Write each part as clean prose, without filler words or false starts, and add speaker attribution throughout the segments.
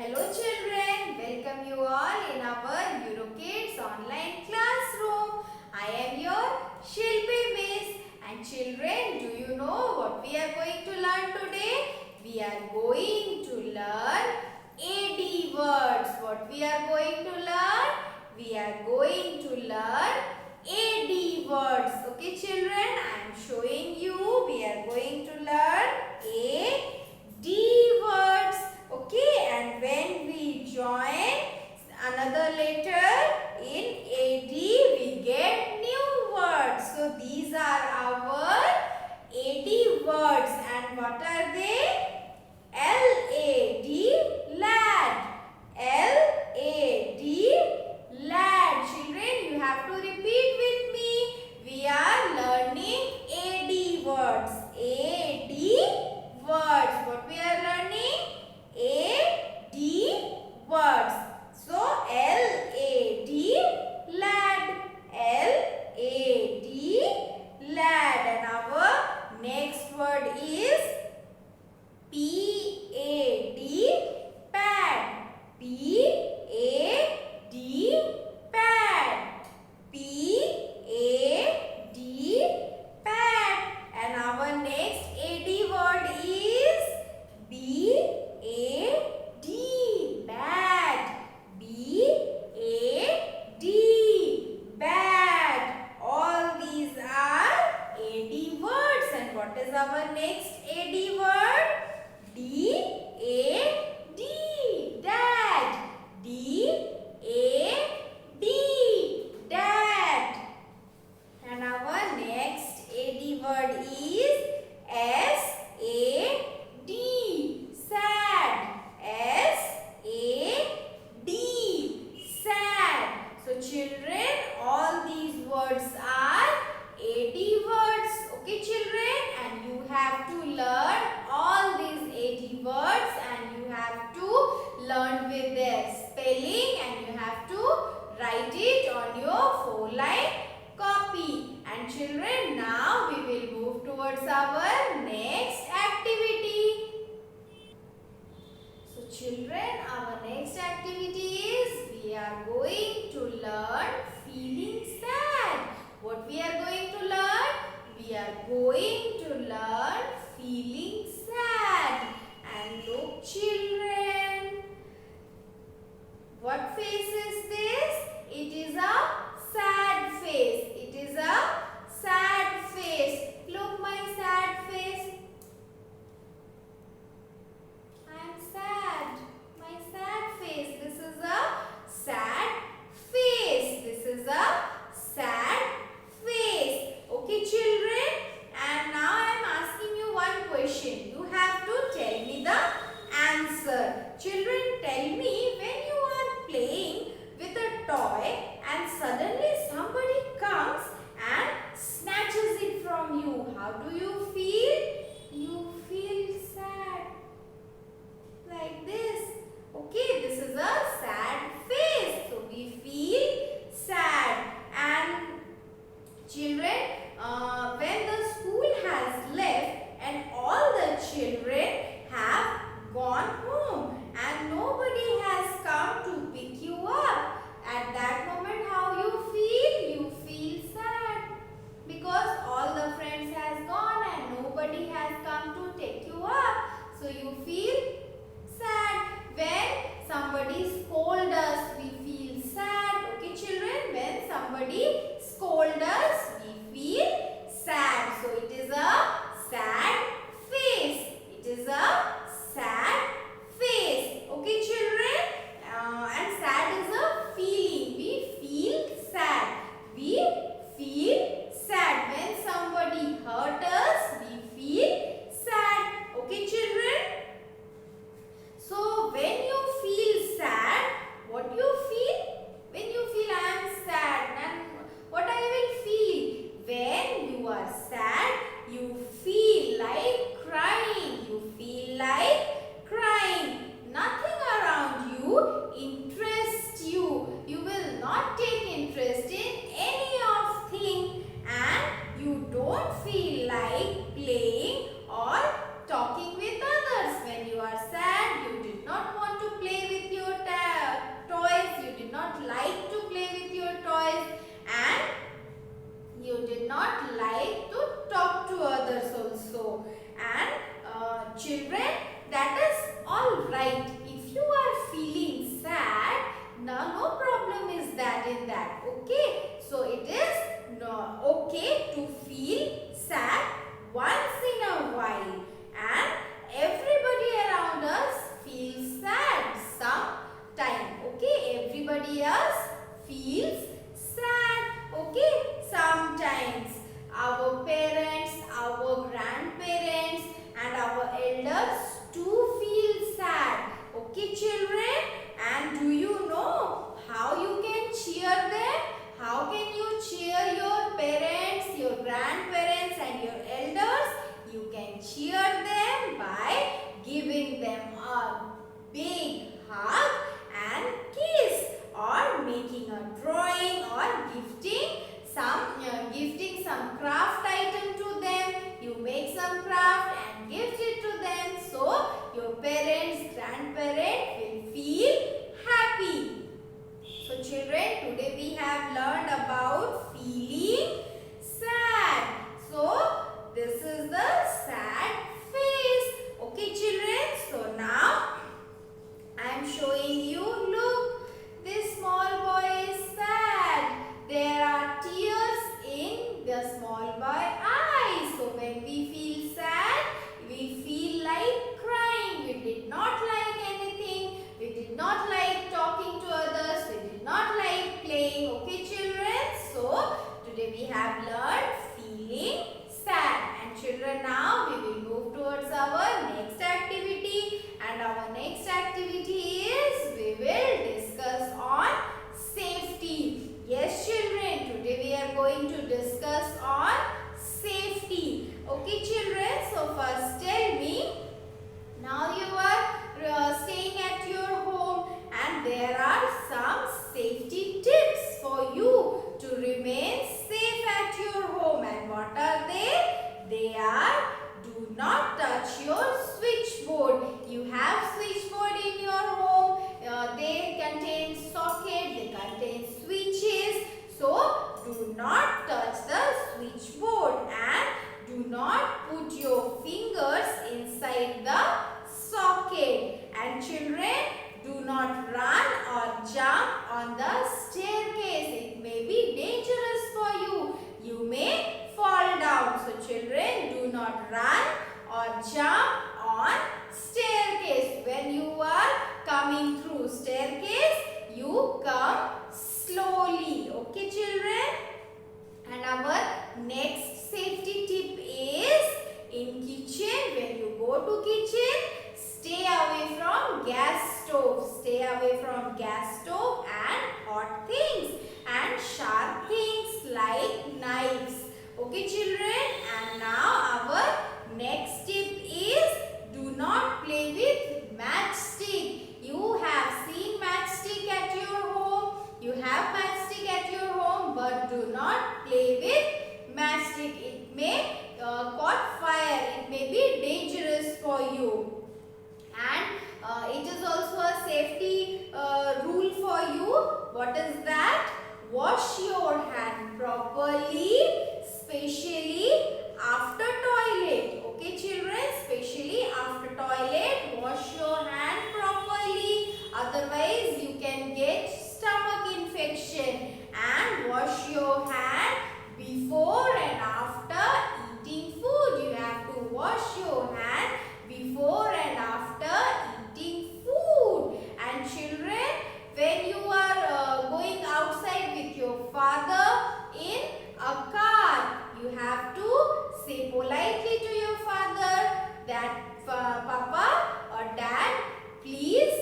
Speaker 1: Hello children, welcome you all in our EuroKids online classroom. I am your Shilpi Miss. And children, do you know what we are going to learn today? We are going to learn AD words. What we are going to learn? We are going to learn AD words. Okay children, I am showing you. We are going to learn AD words. Okay, and when we join another letter in AD, we get new words. So these are our AD words, and what are they? LAD, lad. LAD, lad. Children, you have to repeat with me. We are learning AD words. AD words. What we are learning? AD words. So LAD, lad. LAD, lad. And our next word is PAD, pad. PAD, pad. PAD, pad. And our next AD word is BAD, bad. BAD, bad. All these are AD words. And what is our next AD word? DAD, dad. DAD, dad. And our next AD word is SAD, sad. SAD, sad. So children, all these words are AD words. Okay children, and you have to learn all these AD words, and you have to learn with their spelling, and you have to write it on your 4-line copy. And children, now we will move towards our next activity. So children, our next activity is we are going to learn feeling sad. What we are going to learn? We are going to learn feeling sad. And look children, what face is this? It is a sad face. It is a sad face. Look my sad face. I am sad. My sad face. This is a sad face. This is a sad face. Okay children. And now I am asking you one question. You have to tell me the answer. Children, tell me, when you are playing right. If you are feeling sad, now no problem is that in that. Okay. So it is okay to feel sad once in a while. And everybody around us feels sad sometime. Okay. Everybody else feels sad. Okay. Sometimes. Our parents, our grandparents and our elders too feel sad. Okay children, and do you know how you can cheer them? How can you cheer your parents, your grandparents and your elders? You can cheer them by giving them a big hug and kiss, or making a drawing, or gifting some craft item to them. You make some craft and gift it to them, so your parents, grandparents will feel happy. So children, today we have learned about feeling sad. So this is the sad face. Okay children, so now I am showing you, look, this small boy is sad. There are tears in the small boy eyes. So when we feel sad, we feel like crying. We did not like anything. We did not like talking to others. We did not like playing. Okay children? So today we have learned feeling sad. And children, now we will move towards our next activity. And our next activity is, we will discuss on safety. Yes children, today we are going to discuss on safety. Okay children, so first tell me, now you are staying at your home and there are some safety tips for you to remain safe at your home. And what are they? They are, do not touch your switchboard. You have switchboard in your home. They contain socket, they contain switches. So do not touch the switchboard and do not put your fingers inside the socket. And children, do not run or jump on the staircase. It may be dangerous for you. You may fall down. So children, do not run or jump on staircase. When you are coming through staircase, you come slowly. Okay children? And our next safety tip is, in kitchen, when you go to kitchen, stay away from gas stove. Stay away from gas stove and hot things and sharp things like knives. Okay children? And now our next tip is, do not play with matchstick. You have seen matchstick at your home. You have matchstick at your home, but do not play with matchstick. It may caught fire. It may be dangerous for you. And it is also a safety rule for you. What is that? Wash your hand properly, especially after toilet. Okay children, especially after toilet, wash your hand properly. Otherwise you can get stomach infection. And wash your hand before and after eating food. You have to wash your hand before and after eating food. And children, when you are going outside with your father in a car, you have to say politely to your father that Papa or Dad, please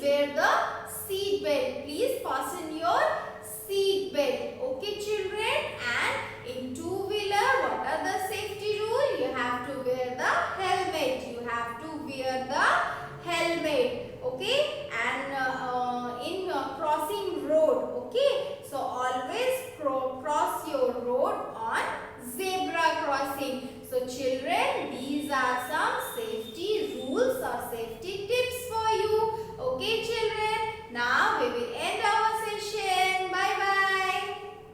Speaker 1: wear the seat belt. Please fasten your seat belt. Okay children? And in two-wheeler, what are the safety rules? You have to wear the helmet. You have to wear the helmet. Okay?